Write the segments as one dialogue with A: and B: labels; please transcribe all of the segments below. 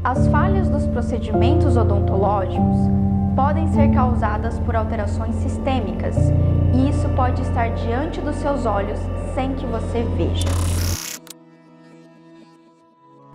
A: As falhas dos procedimentos odontológicos podem ser causadas por alterações sistêmicas, e isso pode estar diante dos seus olhos sem que você veja.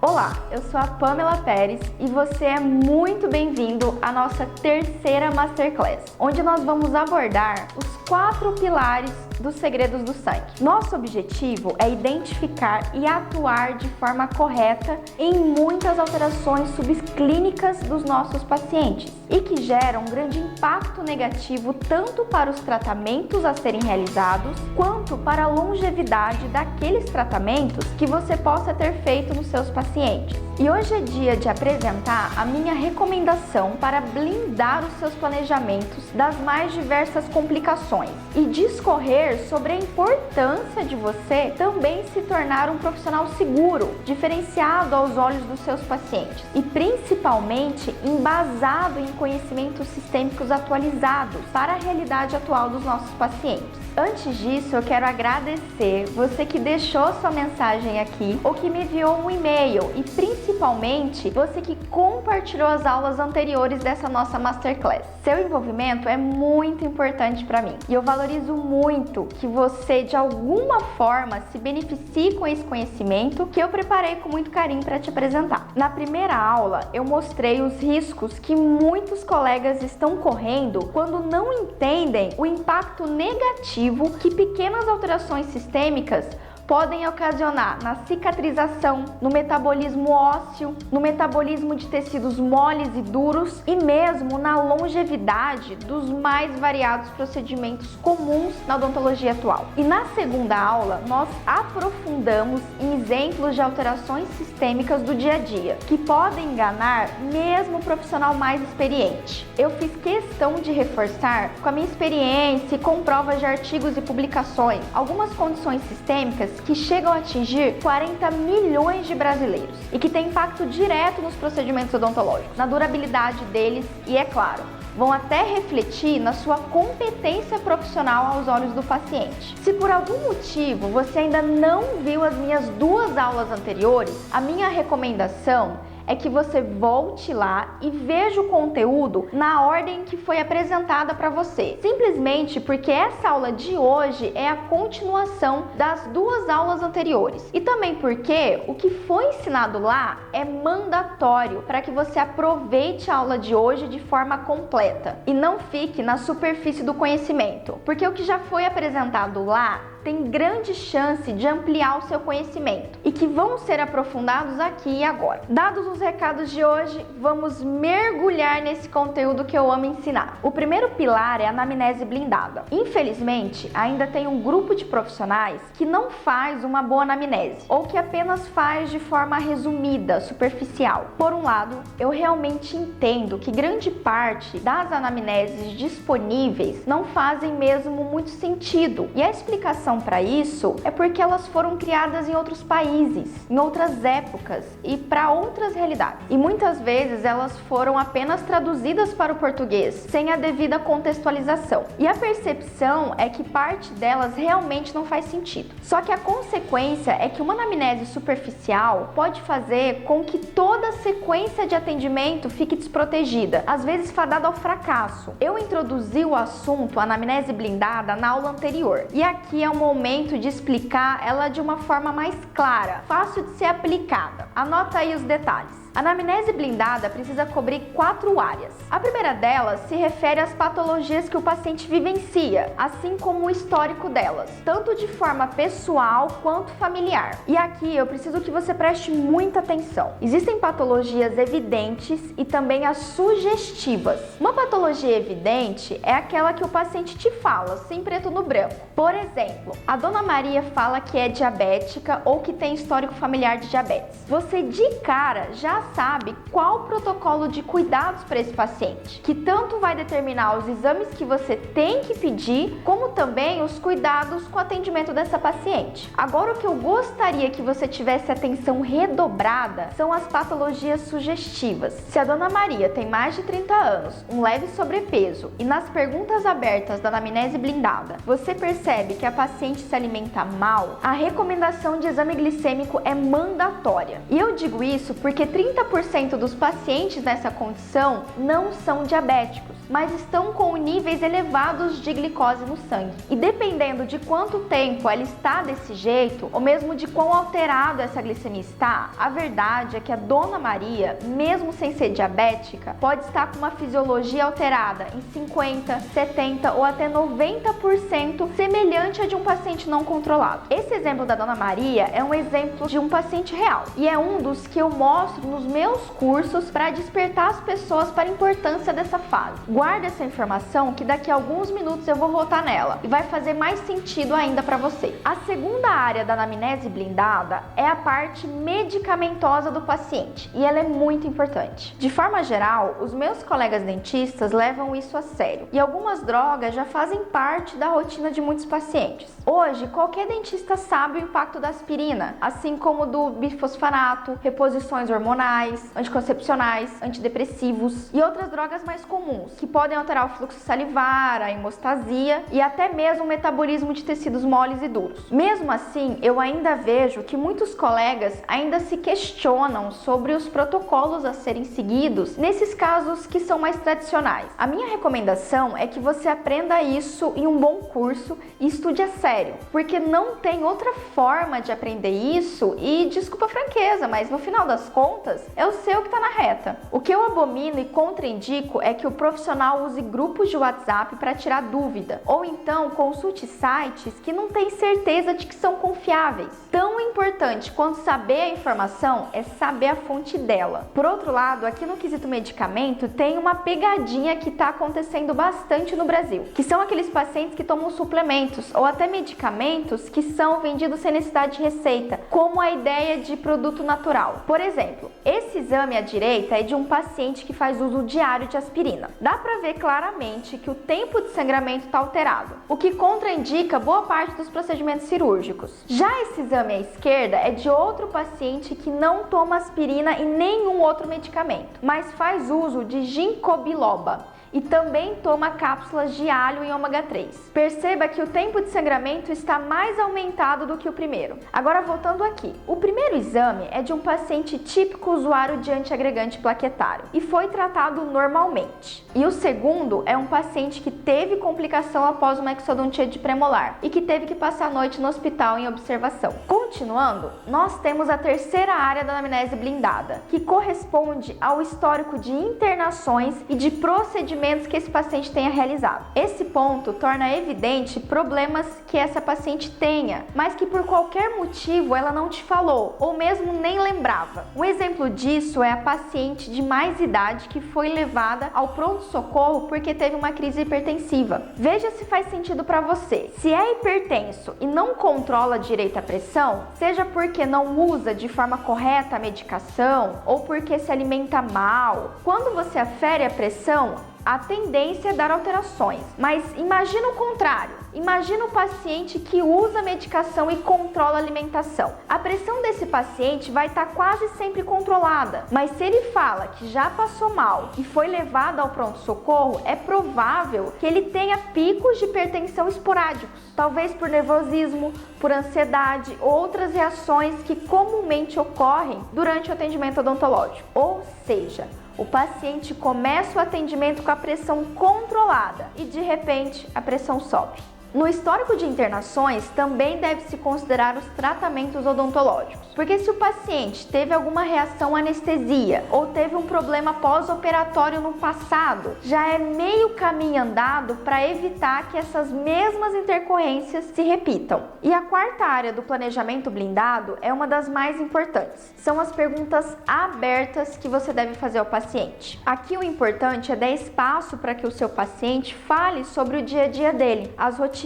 A: Olá, eu sou a Pamela Pérez e você é muito bem-vindo à nossa terceira Masterclass, onde nós vamos abordar os 4 pilares dos segredos do sangue. Nosso objetivo é identificar e atuar de forma correta em muitas alterações subclínicas dos nossos pacientes e que geram um grande impacto negativo tanto para os tratamentos a serem realizados quanto para a longevidade daqueles tratamentos que você possa ter feito nos seus pacientes. E hoje é dia de apresentar a minha recomendação para blindar os seus planejamentos das mais diversas complicações e discorrer sobre a importância de você também se tornar um profissional seguro, diferenciado aos olhos dos seus pacientes e principalmente embasado em conhecimentos sistêmicos atualizados para a realidade atual dos nossos pacientes. Antes disso, eu quero agradecer você que deixou sua mensagem aqui ou que me enviou um e-mail e principalmente você que compartilhou as aulas anteriores dessa nossa Masterclass. Seu envolvimento é muito importante para mim e eu valorizo muito que você de alguma forma se beneficie com esse conhecimento que eu preparei com muito carinho para te apresentar. Na primeira aula, eu mostrei os riscos que muitos colegas estão correndo quando não entendem o impacto negativo que pequenas alterações sistêmicas podem ocasionar na cicatrização, no metabolismo ósseo, no metabolismo de tecidos moles e duros e mesmo na longevidade dos mais variados procedimentos comuns na odontologia atual. E na segunda aula, nós aprofundamos em exemplos de alterações sistêmicas do dia a dia, que podem enganar mesmo o profissional mais experiente. Eu fiz questão de reforçar com a minha experiência e com provas de artigos e publicações algumas condições sistêmicas que chegam a atingir 40 milhões de brasileiros e que têm impacto direto nos procedimentos odontológicos, na durabilidade deles e, é claro, vão até refletir na sua competência profissional aos olhos do paciente. Se por algum motivo você ainda não viu as minhas 2 aulas anteriores, a minha recomendação é que você volte lá e veja o conteúdo na ordem que foi apresentada para você. Simplesmente porque essa aula de hoje é a continuação das 2 aulas anteriores. E também porque o que foi ensinado lá é mandatório para que você aproveite a aula de hoje de forma completa e não fique na superfície do conhecimento. Porque o que já foi apresentado lá tem grande chance de ampliar o seu conhecimento e que vão ser aprofundados aqui e agora. Dados os recados de hoje, vamos mergulhar nesse conteúdo que eu amo ensinar. O primeiro pilar é a anamnese blindada. Infelizmente, ainda tem um grupo de profissionais que não faz uma boa anamnese ou que apenas faz de forma resumida, superficial. Por um lado, eu realmente entendo que grande parte das anamneses disponíveis não fazem mesmo muito sentido e a explicação para isso é porque elas foram criadas em outros países, em outras épocas e para outras realidades. E muitas vezes elas foram apenas traduzidas para o português, sem a devida contextualização. E a percepção é que parte delas realmente não faz sentido. Só que a consequência é que uma anamnese superficial pode fazer com que toda a sequência de atendimento fique desprotegida, às vezes fadada ao fracasso. Eu introduzi o assunto anamnese blindada na aula anterior e aqui é um momento de explicar ela de uma forma mais clara, fácil de ser aplicada. Anota aí os detalhes. A anamnese blindada precisa cobrir 4 áreas. A primeira delas se refere às patologias que o paciente vivencia, assim como o histórico delas, tanto de forma pessoal quanto familiar. E aqui eu preciso que você preste muita atenção. Existem patologias evidentes e também as sugestivas. Uma patologia evidente é aquela que o paciente te fala, sem preto no branco. Por exemplo, a dona Maria fala que é diabética ou que tem histórico familiar de diabetes. Você de cara já sabe qual o protocolo de cuidados para esse paciente, que tanto vai determinar os exames que você tem que pedir, como também os cuidados com o atendimento dessa paciente. Agora, o que eu gostaria que você tivesse atenção redobrada são as patologias sugestivas. Se a dona Maria tem mais de 30 anos, um leve sobrepeso e nas perguntas abertas da anamnese blindada você percebe que a paciente se alimenta mal, a recomendação de exame glicêmico é mandatória. E eu digo isso porque 30 30% dos pacientes nessa condição não são diabéticos, mas estão com níveis elevados de glicose no sangue. E dependendo de quanto tempo ela está desse jeito, ou mesmo de quão alterado essa glicemia está, a verdade é que a Dona Maria, mesmo sem ser diabética, pode estar com uma fisiologia alterada em 50, 70 ou até 90%, semelhante a de um paciente não controlado. Esse exemplo da Dona Maria é um exemplo de um paciente real e é um dos que eu mostro nos meus cursos para despertar as pessoas para a importância dessa fase. Guarda essa informação que daqui a alguns minutos eu vou voltar nela e vai fazer mais sentido ainda para você. A segunda área da anamnese blindada é a parte medicamentosa do paciente e ela é muito importante. De forma geral, os meus colegas dentistas levam isso a sério e algumas drogas já fazem parte da rotina de muitos pacientes. Hoje, qualquer dentista sabe o impacto da aspirina, assim como do bifosfanato, reposições hormonais, anticoncepcionais, antidepressivos e outras drogas mais comuns, que podem alterar o fluxo salivar, a hemostasia e até mesmo o metabolismo de tecidos moles e duros. Mesmo assim, eu ainda vejo que muitos colegas ainda se questionam sobre os protocolos a serem seguidos nesses casos que são mais tradicionais. A minha recomendação é que você aprenda isso em um bom curso e estude a sério, porque não tem outra forma de aprender isso e, desculpa a franqueza, mas no final das contas, é o seu que está na reta. O que eu abomino e contraindico é que o profissional use grupos de WhatsApp para tirar dúvida, ou então consulte sites que não tem certeza de que são confiáveis. Tão importante quanto saber a informação é saber a fonte dela. Por outro lado, aqui no quesito medicamento, tem uma pegadinha que está acontecendo bastante no Brasil, que são aqueles pacientes que tomam suplementos ou até medicamentos que são vendidos sem necessidade de receita, como a ideia de produto natural. Por exemplo, esse exame à direita é de um paciente que faz uso diário de aspirina. Dá para ver claramente que o tempo de sangramento está alterado, o que contraindica boa parte dos procedimentos cirúrgicos. Já esse exame à esquerda é de outro paciente que não toma aspirina e nenhum outro medicamento, mas faz uso de ginkgo biloba e também toma cápsulas de alho e ômega 3. Perceba que o tempo de sangramento está mais aumentado do que o primeiro. Agora voltando aqui, o primeiro exame é de um paciente típico usuário de antiagregante plaquetário e foi tratado normalmente. E o segundo é um paciente que teve complicação após uma exodontia de premolar e que teve que passar a noite no hospital em observação. Continuando, nós temos a terceira área da anamnese blindada, que corresponde ao histórico de internações e de procedimentos que esse paciente tenha realizado. Esse ponto torna evidente problemas que essa paciente tenha, mas que por qualquer motivo ela não te falou, ou mesmo nem lembrava. Um exemplo disso é a paciente de mais idade que foi levada ao pronto-socorro porque teve uma crise hipertensiva. Veja se faz sentido para você. Se é hipertenso e não controla direito a pressão, seja porque não usa de forma correta a medicação ou porque se alimenta mal, quando você afere a pressão, a tendência é dar alterações, mas imagina o contrário. Imagina o paciente que usa medicação e controla a alimentação. A pressão desse paciente vai estar quase sempre controlada, mas se ele fala que já passou mal e foi levado ao pronto-socorro, é provável que ele tenha picos de hipertensão esporádicos, talvez por nervosismo, por ansiedade ou outras reações que comumente ocorrem durante o atendimento odontológico. Ou seja, o paciente começa o atendimento com a pressão controlada e de repente a pressão sobe. No histórico de internações também deve-se considerar os tratamentos odontológicos, porque se o paciente teve alguma reação à anestesia ou teve um problema pós-operatório no passado, já é meio caminho andado para evitar que essas mesmas intercorrências se repitam. E a quarta área do planejamento blindado é uma das mais importantes. São as perguntas abertas que você deve fazer ao paciente. Aqui o importante é dar espaço para que o seu paciente fale sobre o dia a dia dele, as rotinas,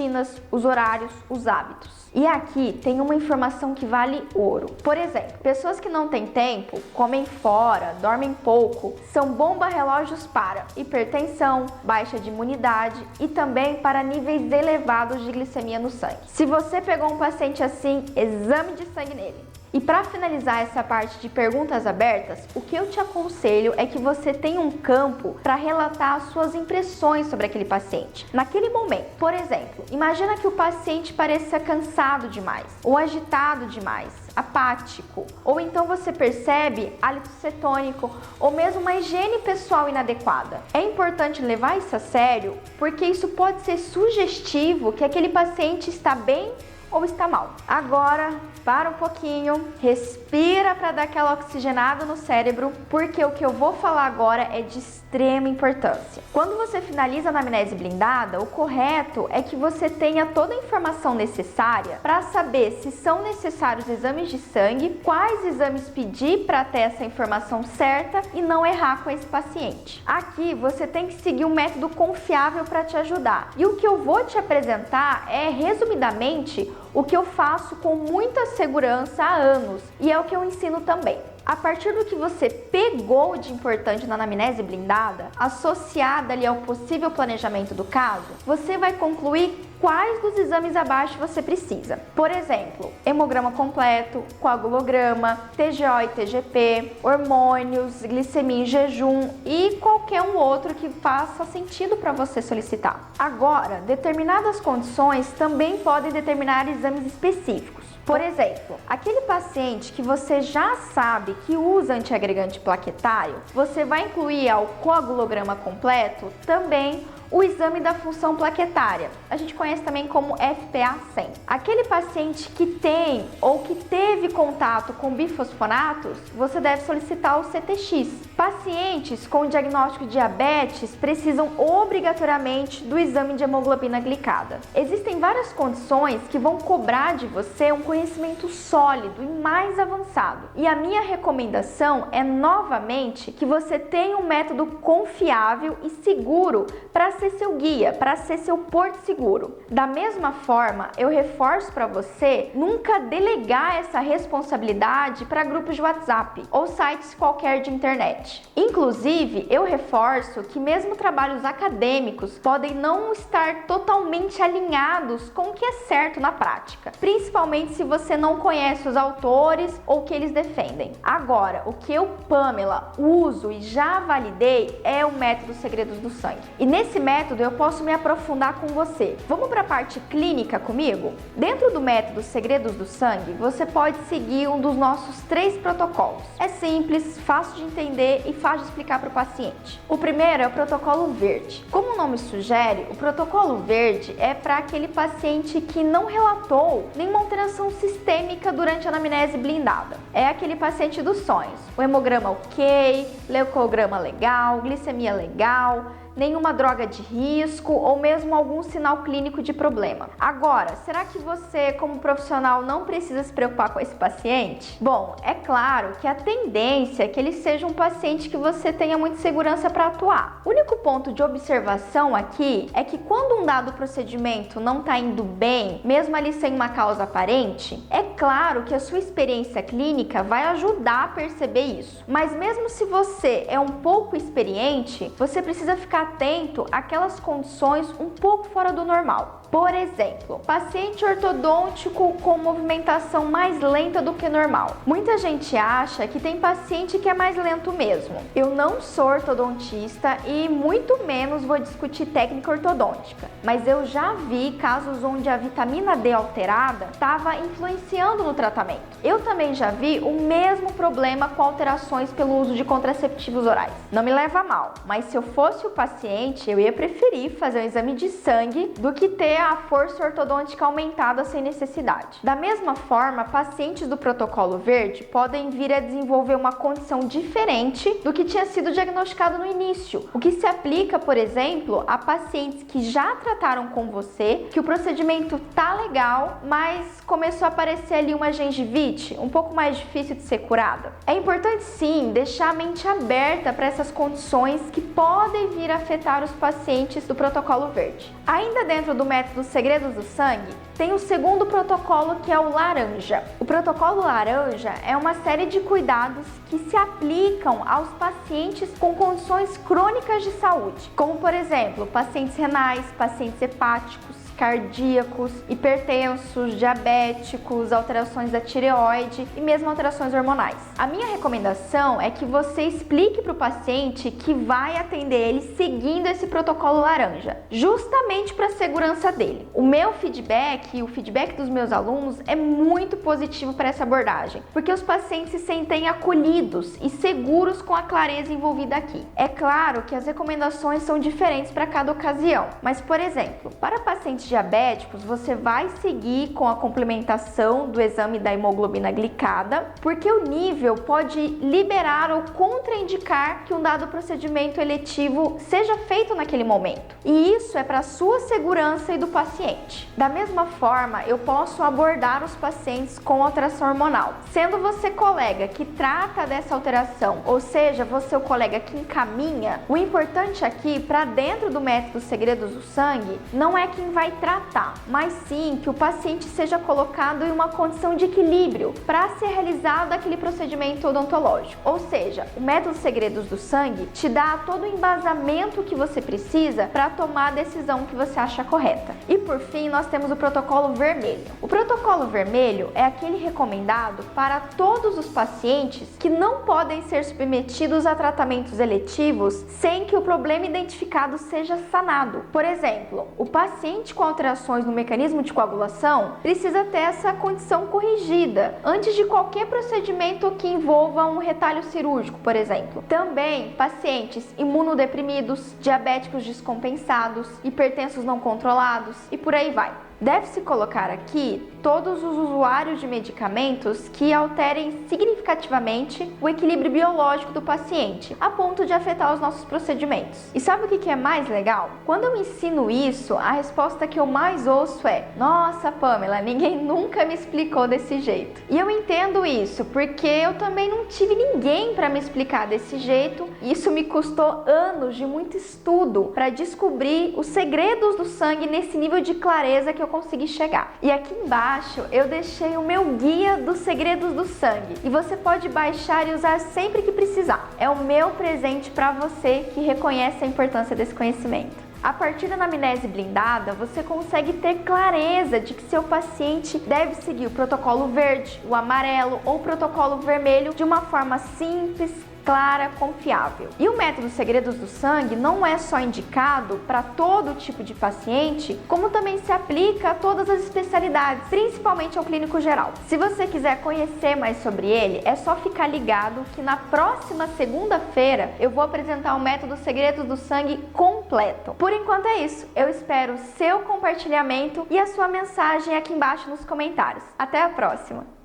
A: os horários, os hábitos. E aqui tem uma informação que vale ouro. Por exemplo, pessoas que não têm tempo, comem fora, dormem pouco, são bomba-relógios para hipertensão, baixa de imunidade e também para níveis elevados de glicemia no sangue. Se você pegou um paciente assim, exame de sangue nele. E para finalizar essa parte de perguntas abertas, o que eu te aconselho é que você tenha um campo para relatar as suas impressões sobre aquele paciente naquele momento. Por exemplo, imagina que o paciente pareça cansado demais, ou agitado demais, apático, ou então você percebe hálito cetônico, ou mesmo uma higiene pessoal inadequada. É importante levar isso a sério, porque isso pode ser sugestivo que aquele paciente está bem ou está mal. Agora, para um pouquinho, respira para dar aquela oxigenada no cérebro, porque o que eu vou falar agora é de extrema importância. Quando você finaliza a anamnese blindada, o correto é que você tenha toda a informação necessária para saber se são necessários exames de sangue, quais exames pedir para ter essa informação certa e não errar com esse paciente. Aqui você tem que seguir um método confiável para te ajudar. E o que eu vou te apresentar é, resumidamente, o que eu faço com muita segurança há anos e é o que eu ensino também. A partir do que você pegou de importante na anamnese blindada, associada ali ao possível planejamento do caso, você vai concluir quais dos exames abaixo você precisa. Por exemplo, hemograma completo, coagulograma, TGO e TGP, hormônios, glicemia em jejum e qualquer um outro que faça sentido para você solicitar. Agora, determinadas condições também podem determinar exames específicos. Por exemplo, aquele paciente que você já sabe que usa antiagregante plaquetário, você vai incluir ao coagulograma completo também o exame da função plaquetária. A gente conhece também como FPA-100. Aquele paciente que tem ou que teve contato com bifosfonatos, você deve solicitar o CTX. Pacientes com diagnóstico de diabetes precisam obrigatoriamente do exame de hemoglobina glicada. Existem várias condições que vão cobrar de você um conhecimento sólido e mais avançado. E a minha recomendação é novamente que você tenha um método confiável e seguro para ser seu guia, para ser seu porto seguro. Da mesma forma, eu reforço para você nunca delegar essa responsabilidade para grupos de WhatsApp ou sites qualquer de internet. Inclusive, eu reforço que mesmo trabalhos acadêmicos podem não estar totalmente alinhados com o que é certo na prática, principalmente se você não conhece os autores ou o que eles defendem. Agora, o que eu, Pamela, uso e já validei é o método Segredos do Sangue. E nesse método eu posso me aprofundar com você. Vamos para a parte clínica comigo? Dentro do método Segredos do Sangue, você pode seguir um dos nossos 3 protocolos. É simples, fácil de entender e fácil de explicar para o paciente. O primeiro é o protocolo verde. Como o nome sugere, o protocolo verde é para aquele paciente que não relatou nenhuma alteração sistêmica durante a anamnese blindada. É aquele paciente dos sonhos. O hemograma ok, leucograma legal, glicemia legal, nenhuma droga de risco ou mesmo algum sinal clínico de problema. Agora, será que você, como profissional, não precisa se preocupar com esse paciente? Bom, é claro que a tendência é que ele seja um paciente que você tenha muita segurança para atuar. O único ponto de observação aqui é que quando um dado procedimento não está indo bem, mesmo ali sem uma causa aparente, é claro que a sua experiência clínica vai ajudar a perceber isso. Mas mesmo se você é um pouco experiente, você precisa ficar atento àquelas condições um pouco fora do normal. Por exemplo, paciente ortodôntico com movimentação mais lenta do que normal. Muita gente acha que tem paciente que é mais lento mesmo. Eu não sou ortodontista e muito menos vou discutir técnica ortodôntica, mas eu já vi casos onde a vitamina D alterada estava influenciando no tratamento. Eu também já vi o mesmo problema com alterações pelo uso de contraceptivos orais. Não me leva a mal, mas se eu fosse o paciente, eu ia preferir fazer um exame de sangue do que ter a força ortodôntica aumentada sem necessidade. Da mesma forma, pacientes do protocolo verde podem vir a desenvolver uma condição diferente do que tinha sido diagnosticado no início, o que se aplica, por exemplo, a pacientes que já trataram com você, que o procedimento tá legal, mas começou a aparecer ali uma gengivite um pouco mais difícil de ser curada. É importante sim deixar a mente aberta para essas condições que podem vir a afetar os pacientes do protocolo verde. Ainda dentro do método Segredos do Sangue, tem o segundo protocolo, que é o laranja. O protocolo laranja é uma série de cuidados que se aplicam aos pacientes com condições crônicas de saúde, como por exemplo, pacientes renais, pacientes hepáticos, cardíacos, hipertensos, diabéticos, alterações da tireoide e mesmo alterações hormonais. A minha recomendação é que você explique para o paciente que vai atender ele seguindo esse protocolo laranja, justamente para a segurança dele. O meu feedback e o feedback dos meus alunos é muito positivo para essa abordagem, porque os pacientes se sentem acolhidos e seguros com a clareza envolvida aqui. É claro que as recomendações são diferentes para cada ocasião, mas, por exemplo, para pacientes diabéticos, você vai seguir com a complementação do exame da hemoglobina glicada, porque o nível pode liberar ou contraindicar que um dado procedimento eletivo seja feito naquele momento. E isso é para a sua segurança e do paciente. Da mesma forma, eu posso abordar os pacientes com alteração hormonal. Sendo você colega que trata dessa alteração, ou seja, você o colega que encaminha, o importante aqui, para dentro do método Segredos do Sangue, não é quem vai tratar, mas sim que o paciente seja colocado em uma condição de equilíbrio para ser realizado aquele procedimento odontológico. Ou seja, o método Segredos do Sangue te dá todo o embasamento que você precisa para tomar a decisão que você acha correta. E por fim, nós temos o protocolo vermelho. O protocolo vermelho é aquele recomendado para todos os pacientes que não podem ser submetidos a tratamentos eletivos sem que o problema identificado seja sanado. Por exemplo, o paciente com alterações no mecanismo de coagulação precisa ter essa condição corrigida antes de qualquer procedimento que envolva um retalho cirúrgico, por exemplo. Também pacientes imunodeprimidos, diabéticos descompensados, hipertensos não controlados e por aí vai. Deve-se colocar aqui todos os usuários de medicamentos que alterem significativamente o equilíbrio biológico do paciente, a ponto de afetar os nossos procedimentos. E sabe o que é mais legal? Quando eu ensino isso, a resposta que eu mais ouço é: nossa, Pamela, ninguém nunca me explicou desse jeito. E eu entendo isso, porque eu também não tive ninguém para me explicar desse jeito. Isso me custou anos de muito estudo para descobrir os segredos do sangue nesse nível de clareza que eu consegui chegar. E aqui embaixo eu deixei o meu guia dos segredos do sangue e você pode baixar e usar sempre que precisar. É o meu presente para você que reconhece a importância desse conhecimento. A partir da anamnese blindada, você consegue ter clareza de que seu paciente deve seguir o protocolo verde, o amarelo ou o protocolo vermelho de uma forma simples, clara, confiável. E o método Segredos do Sangue não é só indicado para todo tipo de paciente, como também se aplica a todas as especialidades, principalmente ao clínico geral. Se você quiser conhecer mais sobre ele, é só ficar ligado que na próxima segunda-feira eu vou apresentar o método Segredos do Sangue completo. Por enquanto é isso. Eu espero o seu compartilhamento e a sua mensagem aqui embaixo nos comentários. Até a próxima!